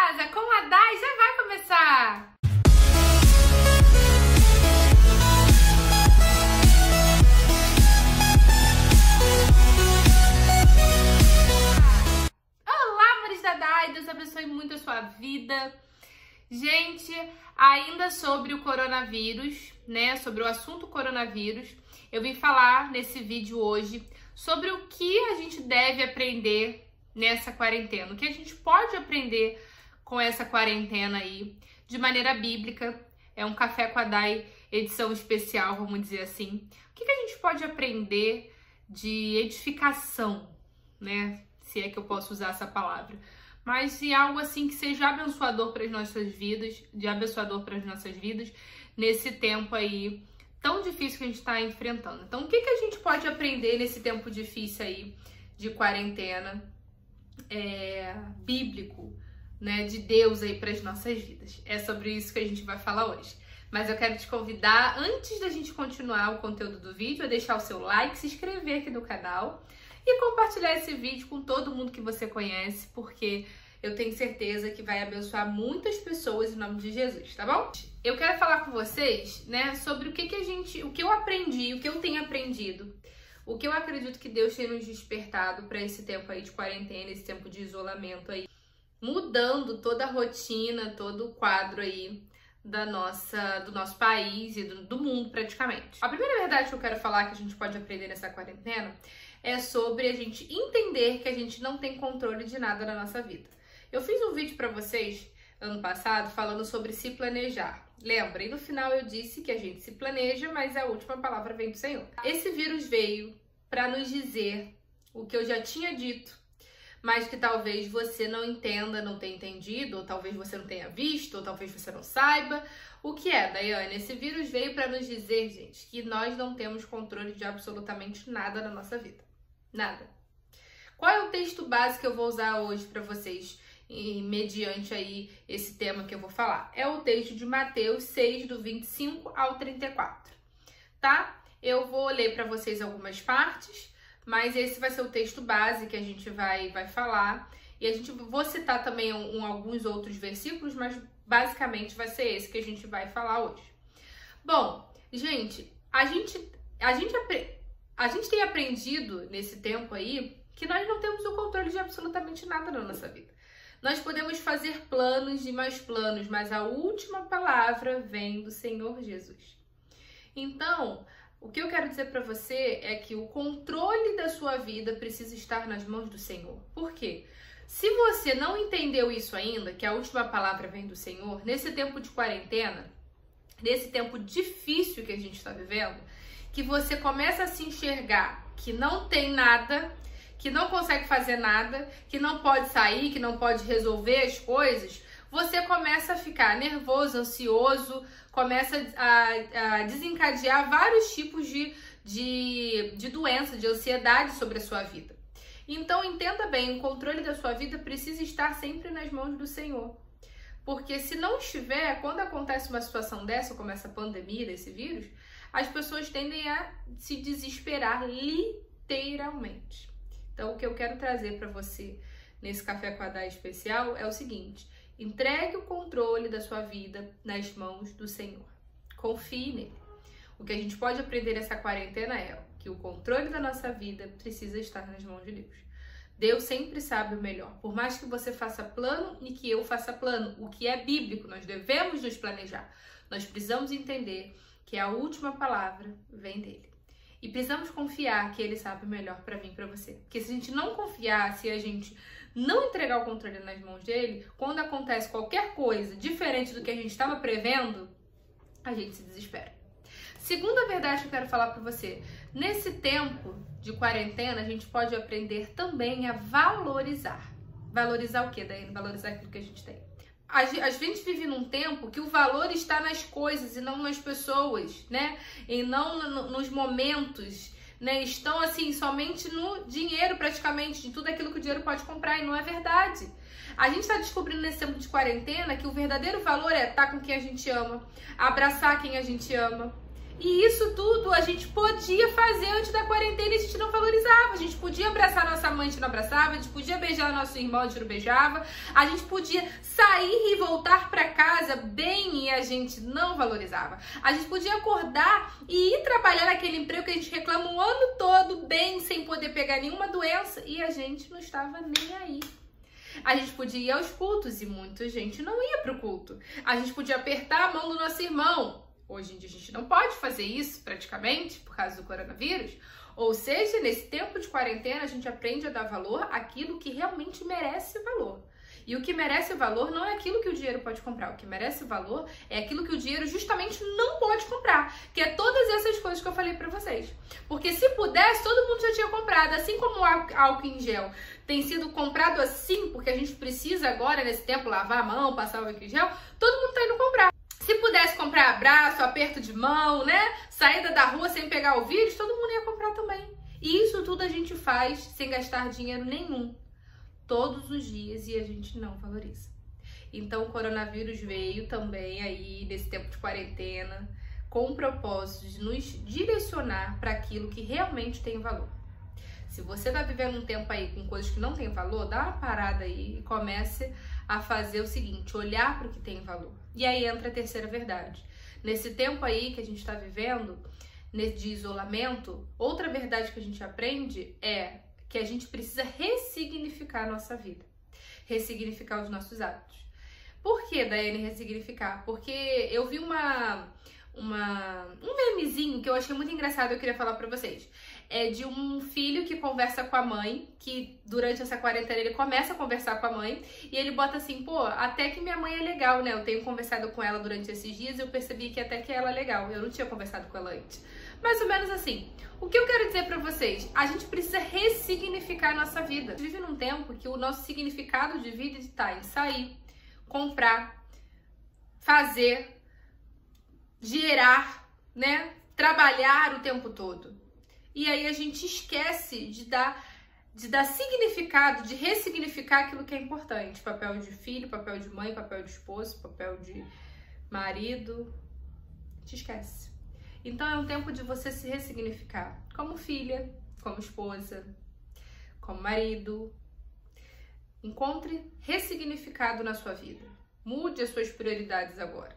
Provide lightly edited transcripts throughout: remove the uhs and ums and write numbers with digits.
casa com a Dai já vai começar! Olá, amores da Dai, Deus abençoe muito a sua vida. Gente, ainda sobre o coronavírus, né, sobre o assunto coronavírus, eu vim falar nesse vídeo hoje sobre o que a gente deve aprender nessa quarentena, o que a gente pode aprender com essa quarentena aí, de maneira bíblica. É um Café com a Dai edição especial, vamos dizer assim. O que a gente pode aprender de edificação, né, se é que eu posso usar essa palavra, mas de algo assim que seja abençoador para as nossas vidas, nesse tempo aí tão difícil que a gente está enfrentando. Então, o que a gente pode aprender nesse tempo difícil aí de quarentena bíblico, né, de Deus aí para as nossas vidas? É sobre isso que a gente vai falar hoje. Mas eu quero te convidar, antes da gente continuar o conteúdo do vídeo, a deixar o seu like, se inscrever aqui no canal e compartilhar esse vídeo com todo mundo que você conhece, porque eu tenho certeza que vai abençoar muitas pessoas em nome de Jesus, tá bom? Eu quero falar com vocês, né, sobre o que eu aprendi, o que eu tenho aprendido, o que eu acredito que Deus tem nos despertado para esse tempo aí de quarentena, esse tempo de isolamento aí, mudando toda a rotina, todo o quadro aí do nosso país e do mundo praticamente. A primeira verdade que eu quero falar que a gente pode aprender nessa quarentena é sobre a gente entender que a gente não tem controle de nada na nossa vida. Eu fiz um vídeo para vocês ano passado falando sobre se planejar. Lembra? E no final eu disse que a gente se planeja, mas a última palavra vem do Senhor. Esse vírus veio para nos dizer o que eu já tinha dito, mas que talvez você não entenda, não tenha entendido, ou talvez você não tenha visto, ou talvez você não saiba. O que é, Daiane? Esse vírus veio para nos dizer, gente, que nós não temos controle de absolutamente nada na nossa vida. Nada. Qual é o texto base que eu vou usar hoje para vocês, mediante aí esse tema que eu vou falar? É o texto de Mateus 6, do 25 ao 34, tá? Eu vou ler para vocês algumas partes, mas esse vai ser o texto base que a gente vai falar. E vou citar também alguns outros versículos, mas basicamente vai ser esse que a gente vai falar hoje. Bom, gente, a gente tem aprendido nesse tempo aí que nós não temos o controle de absolutamente nada na nossa vida. Nós podemos fazer planos e mais planos, mas a última palavra vem do Senhor Jesus. Então, o que eu quero dizer para você é que o controle da sua vida precisa estar nas mãos do Senhor. Por quê? Se você não entendeu isso ainda, que a última palavra vem do Senhor, nesse tempo de quarentena, nesse tempo difícil que a gente está vivendo, que você começa a se enxergar que não tem nada, que não consegue fazer nada, que não pode sair, que não pode resolver as coisas, você começa a ficar nervoso, ansioso, começa a desencadear vários tipos de doença, de ansiedade sobre a sua vida. Então, entenda bem, o controle da sua vida precisa estar sempre nas mãos do Senhor. Porque se não estiver, quando acontece uma situação dessa, como essa pandemia desse vírus, as pessoas tendem a se desesperar literalmente. Então, o que eu quero trazer para você nesse Café com a Dai especial é o seguinte: entregue o controle da sua vida nas mãos do Senhor. Confie nele. O que a gente pode aprender nessa quarentena é que o controle da nossa vida precisa estar nas mãos de Deus. Deus sempre sabe o melhor. Por mais que você faça plano e que eu faça plano, o que é bíblico, nós devemos nos planejar. Nós precisamos entender que a última palavra vem dele. E precisamos confiar que ele sabe o melhor para mim e para você. Porque se a gente não confiar, se a gente não entregar o controle nas mãos dele, quando acontece qualquer coisa diferente do que a gente estava prevendo, a gente se desespera. Segunda verdade que eu quero falar para você: nesse tempo de quarentena, a gente pode aprender também a valorizar. Valorizar o quê, Daiane? Valorizar aquilo que a gente tem. A gente vive num tempo que o valor está nas coisas e não nas pessoas, né? E não nos momentos, né? Estão assim somente no dinheiro praticamente, de tudo aquilo que o dinheiro pode comprar, e não é verdade. A gente está descobrindo nesse tempo de quarentena que o verdadeiro valor é estar com quem a gente ama, abraçar quem a gente ama. E isso tudo a gente podia fazer antes da quarentena e a gente não valorizava. A gente podia abraçar nossa mãe, a gente não abraçava. A gente podia beijar nosso irmão, a gente não beijava. A gente podia sair e voltar para casa bem e a gente não valorizava. A gente podia acordar e ir trabalhar naquele emprego que a gente reclama o ano todo bem, sem poder pegar nenhuma doença, e a gente não estava nem aí. A gente podia ir aos cultos e muita gente não ia pro culto. A gente podia apertar a mão do nosso irmão. Hoje em dia a gente não pode fazer isso praticamente por causa do coronavírus. Ou seja, nesse tempo de quarentena a gente aprende a dar valor àquilo que realmente merece valor. E o que merece valor não é aquilo que o dinheiro pode comprar. O que merece valor é aquilo que o dinheiro justamente não pode comprar. Que é todas essas coisas que eu falei pra vocês. Porque se pudesse, todo mundo já tinha comprado. Assim como o álcool em gel tem sido comprado assim, porque a gente precisa agora, nesse tempo, lavar a mão, passar o álcool em gel, todo mundo tá indo comprar. Se pudesse comprar abraço, aperto de mão, né? Saída da rua sem pegar o vírus, todo mundo ia comprar também. E isso tudo a gente faz sem gastar dinheiro nenhum. Todos os dias, e a gente não valoriza. Então o coronavírus veio também aí nesse tempo de quarentena com o propósito de nos direcionar para aquilo que realmente tem valor. Se você tá vivendo um tempo aí com coisas que não tem valor, dá uma parada aí e comece a fazer o seguinte, olhar para o que tem valor. E aí entra a terceira verdade. Nesse tempo aí que a gente está vivendo, de isolamento, outra verdade que a gente aprende é que a gente precisa ressignificar a nossa vida, ressignificar os nossos hábitos. Por que, Daiane, ressignificar? Porque eu vi um memezinho que eu achei muito engraçado, eu queria falar pra vocês. É de um filho que conversa com a mãe, que durante essa quarentena ele começa a conversar com a mãe, e ele bota assim, pô, até que minha mãe é legal, né? Eu tenho conversado com ela durante esses dias e eu percebi que até que ela é legal, eu não tinha conversado com ela antes. Mais ou menos assim. O que eu quero dizer pra vocês? A gente precisa ressignificar a nossa vida. A gente vive num tempo que o nosso significado de vida está em sair, comprar, fazer, gerar, né? Trabalhar o tempo todo. E aí a gente esquece de dar significado, de ressignificar aquilo que é importante. Papel de filho, papel de mãe, papel de esposo, papel de marido. A gente esquece. Então é um tempo de você se ressignificar como filha, como esposa, como marido. Encontre ressignificado na sua vida. Mude as suas prioridades agora.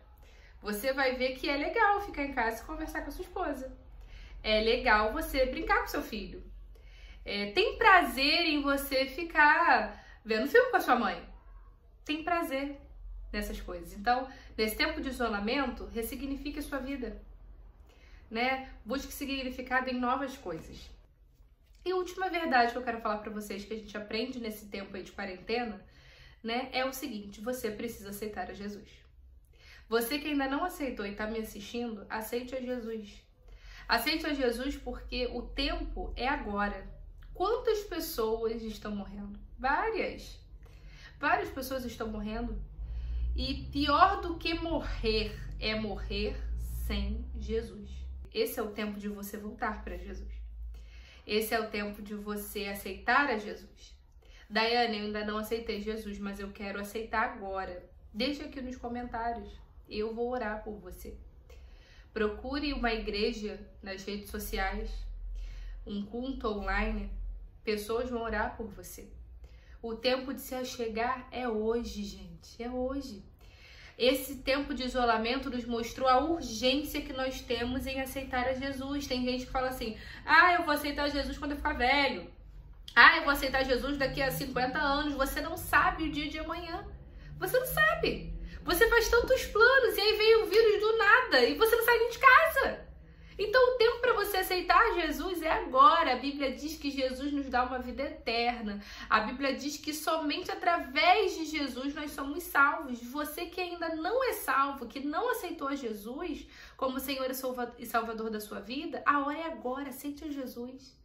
Você vai ver que é legal ficar em casa e conversar com a sua esposa. É legal você brincar com seu filho. Tem prazer em você ficar vendo filme com a sua mãe. Tem prazer nessas coisas. Então, nesse tempo de isolamento, ressignifique a sua vida. Né? Busque significado em novas coisas. E a última verdade que eu quero falar para vocês que a gente aprende nesse tempo aí de quarentena, né, é o seguinte: você precisa aceitar a Jesus. Você que ainda não aceitou e está me assistindo, aceite a Jesus. Aceite a Jesus porque o tempo é agora. Quantas pessoas estão morrendo? Várias. Várias pessoas estão morrendo. E pior do que morrer é morrer sem Jesus. Esse é o tempo de você voltar para Jesus. Esse é o tempo de você aceitar a Jesus. Daiane, eu ainda não aceitei Jesus, mas eu quero aceitar agora. Deixa aqui nos comentários. Eu vou orar por você. Procure uma igreja nas redes sociais, um culto online. Pessoas vão orar por você. O tempo de se achegar é hoje, gente. É hoje. Esse tempo de isolamento nos mostrou a urgência que nós temos em aceitar a Jesus. Tem gente que fala assim, eu vou aceitar Jesus quando eu ficar velho. Eu vou aceitar Jesus daqui a 50 anos. Você não sabe o dia de amanhã. Você não sabe. Você faz tantos planos e aí vem o vírus do nada e você não sai nem de casa. Então o tempo para você aceitar Jesus é agora. A Bíblia diz que Jesus nos dá uma vida eterna. A Bíblia diz que somente através de Jesus nós somos salvos. Você que ainda não é salvo, que não aceitou Jesus como Senhor e Salvador da sua vida, a hora é agora. Aceite a Jesus.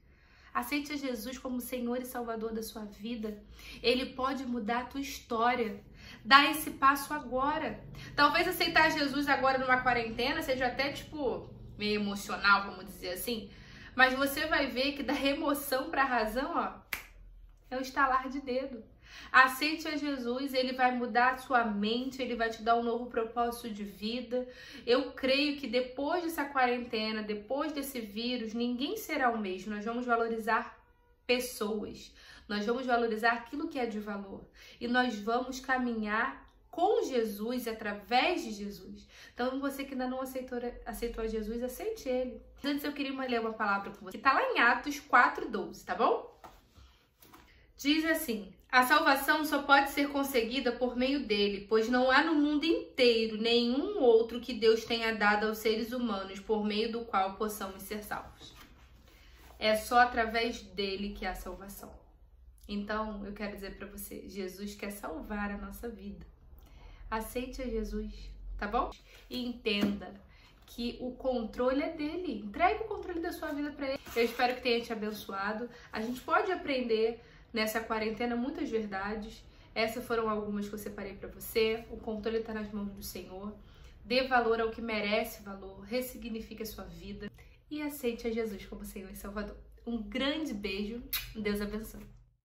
Aceite a Jesus como Senhor e Salvador da sua vida. Ele pode mudar a tua história. Dá esse passo agora. Talvez aceitar Jesus agora numa quarentena seja até meio emocional, vamos dizer assim. Mas você vai ver que da emoção para a razão, é o estalar de dedo. Aceite a Jesus, ele vai mudar a sua mente, ele vai te dar um novo propósito de vida. Eu creio que depois dessa quarentena, depois desse vírus, ninguém será o mesmo. Nós vamos valorizar pessoas, nós vamos valorizar aquilo que é de valor e nós vamos caminhar com Jesus e através de Jesus. Então, você que ainda não aceitou Jesus, aceite ele. Antes eu queria ler uma palavra com você, que está lá em Atos 4:12, tá bom? Diz assim: a salvação só pode ser conseguida por meio dele, pois não há no mundo inteiro nenhum outro que Deus tenha dado aos seres humanos por meio do qual possamos ser salvos. É só através dele que há salvação. Então, eu quero dizer para você, Jesus quer salvar a nossa vida. Aceite a Jesus, tá bom? E entenda que o controle é dele. Entregue o controle da sua vida para ele. Eu espero que tenha te abençoado. A gente pode aprender nessa quarentena muitas verdades. Essas foram algumas que eu separei para você. O controle está nas mãos do Senhor. Dê valor ao que merece valor. Ressignifique a sua vida. E aceite a Jesus como Senhor e Salvador. Um grande beijo. Deus abençoe.